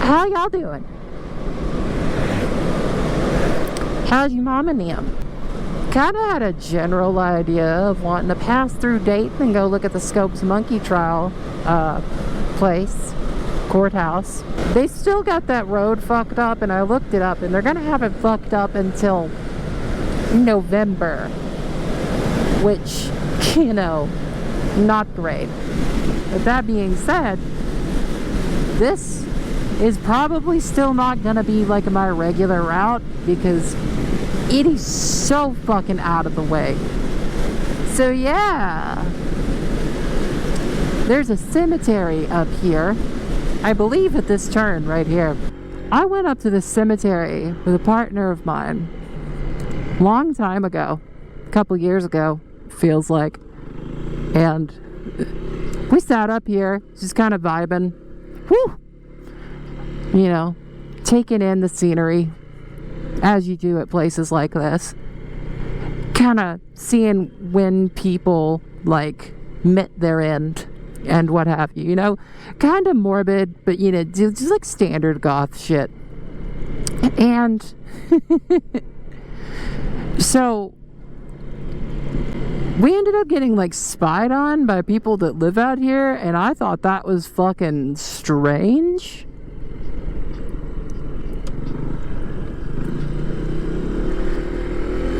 How y'all doing? How's your mom and them? Kind of had a general idea of wanting to pass through Dayton and go look at the Scopes Monkey Trial place, courthouse. They still got that road fucked up, and I looked it up, and they're gonna have it fucked up until November, which, you know, not great. But that being said, this is probably still not gonna be like my regular route because it is so fucking out of the way. So yeah, there's a cemetery up here, I believe at this turn right here. I went up to this cemetery with a partner of mine long time ago, a couple years ago, feels like, and we sat up here just kind of vibing, whew, you know, taking in the scenery as you do at places like this, kind of seeing when people like met their end and what have you, you know, kind of morbid, but you know, just like standard goth shit. And so we ended up getting like spied on by people that live out here, and I thought that was fucking strange.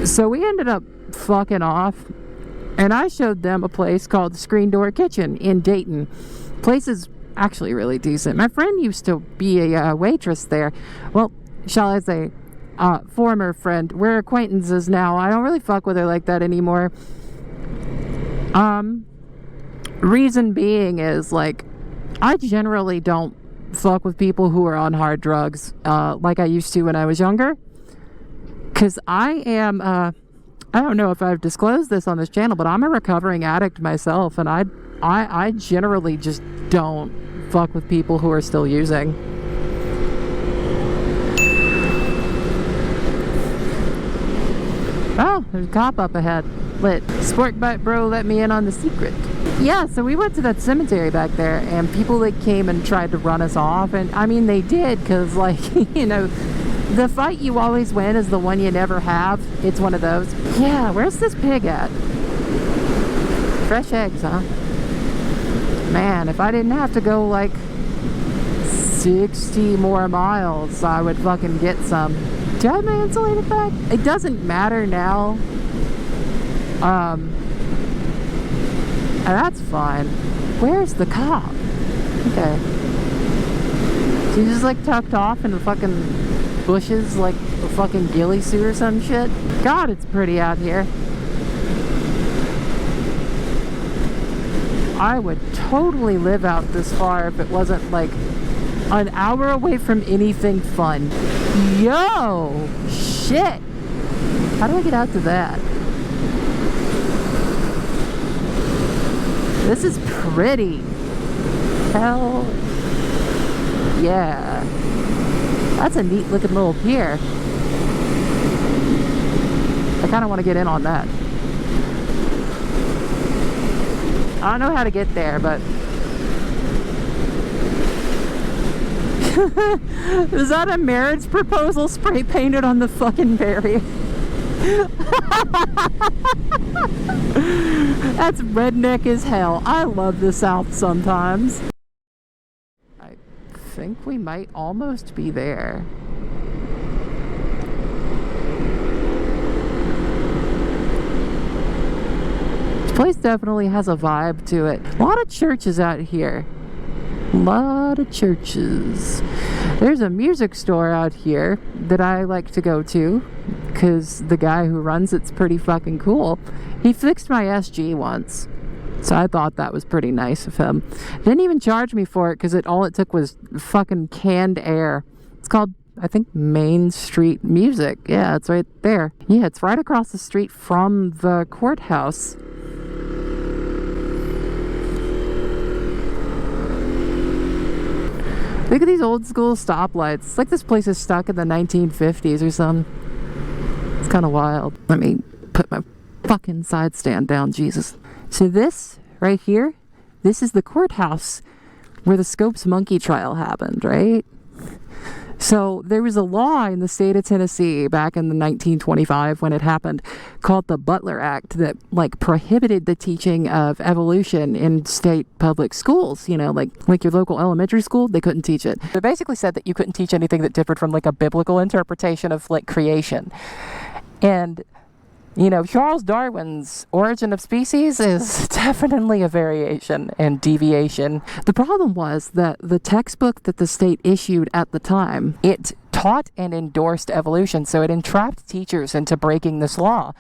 So we ended up fucking off, and I showed them a place called the Screen Door Kitchen in Dayton. Place is actually really decent. My friend used to be a waitress there. Well, shall I say, former friend. We're acquaintances now. I don't really fuck with her like that anymore. Reason being is, like, I generally don't fuck with people who are on hard drugs like I used to when I was younger. Because I am, I don't know if I've disclosed this on this channel, but I'm a recovering addict myself, and I generally just don't fuck with people who are still using. Oh, there's a cop up ahead. Lit. Sport bike bro let me in on the secret. Yeah, so we went to that cemetery back there, and people that came and tried to run us off, and I mean they did, because like, you know, the fight you always win is the one you never have. It's one of those. Yeah, where's this pig at? Fresh eggs, huh? Man, if I didn't have to go like 60 more miles, I would fucking get some. Do I have my insulated back? It doesn't matter now. And that's fine. Where's the cop? Okay. She's just like tucked off in the fucking bushes like a fucking ghillie suit or some shit. God, it's pretty out here. I would totally live out this far if it wasn't like an hour away from anything fun. Yo! Shit! How do I get out to that? This is pretty. Hell yeah. That's a neat looking little pier. I kind of want to get in on that. I don't know how to get there, but is that a marriage proposal spray painted on the fucking barrier? That's redneck as hell. I love the South sometimes. I think we might almost be there. This place definitely has a vibe to it. A lot of churches out here. A lot of churches. There's a music store out here that I like to go to because the guy who runs it's pretty fucking cool. He fixed my SG once, so I thought that was pretty nice of him. Didn't even charge me for it because all it took was fucking canned air. It's called, I think, Main Street Music. Yeah, it's right there. Yeah, it's right across the street from the courthouse. Look at these old school stoplights. It's like this place is stuck in the 1950s or something. It's kind of wild. Let me put my fucking side stand down, Jesus. So this right here, this is the courthouse where the Scopes Monkey Trial happened, right? So there was a law in the state of Tennessee back in the 1925 when it happened called the Butler Act that like prohibited the teaching of evolution in state public schools. You know, like your local elementary school, they couldn't teach it. It basically said that you couldn't teach anything that differed from like a biblical interpretation of like creation. And you know, Charles Darwin's Origin of Species is definitely a variation and deviation. The problem was that the textbook that the state issued at the time, it taught and endorsed evolution, so it entrapped teachers into breaking this law.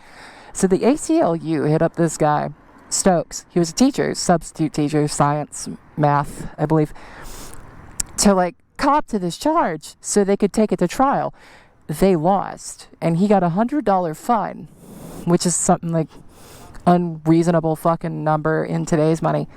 So the ACLU hit up this guy, Stokes. He was a teacher, substitute teacher, science, math, I believe, to like cop to this charge so they could take it to trial. They lost, and he got $100 fine, which is something like unreasonable fucking number in today's money.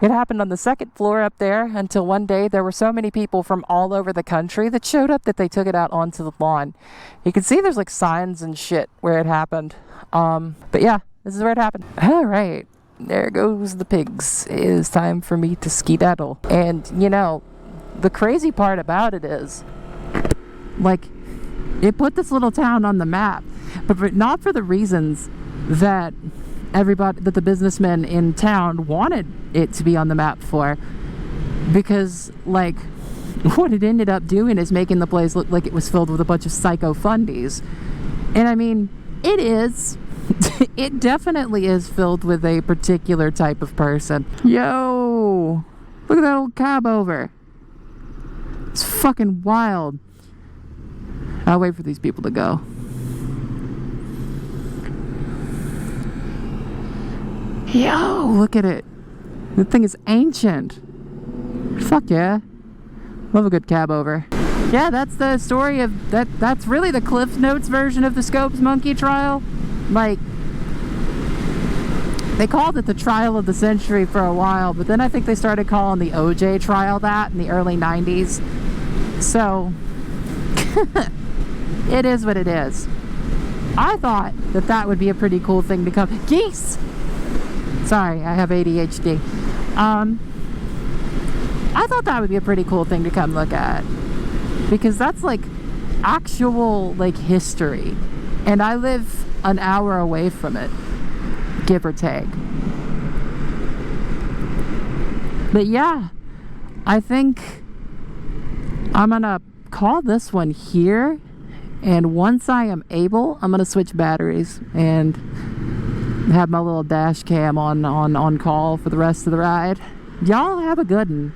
It happened on the second floor up there until one day there were so many people from all over the country that showed up that they took it out onto the lawn. You can see there's like signs and shit where it happened. But yeah, this is where it happened. All right, there goes the pigs. It is time for me to skedaddle. And you know, the crazy part about it is, like, it put this little town on the map, but not for the reasons that that the businessmen in town wanted it to be on the map for. Because, like, what it ended up doing is making the place look like it was filled with a bunch of psycho fundies. And I mean, it is. It definitely is filled with a particular type of person. Yo! Look at that old cab over. It's fucking wild. I'll wait for these people to go. Yo, look at it. The thing is ancient. Fuck yeah. Love a good cab over. Yeah, that's the story of that. That's really the Cliff Notes version of the Scopes monkey trial. Like, they called it the trial of the century for a while, but then I think they started calling the OJ trial that in the early 90s. So it is what it is. I thought that that would be a pretty cool thing to come. Geese! Sorry, I have ADHD. I thought that would be a pretty cool thing to come look at. Because that's like actual like history. And I live an hour away from it. Give or take. But yeah, I think I'm gonna call this one here. And once I am able, I'm gonna switch batteries and have my little dash cam on call for the rest of the ride. Y'all have a good one.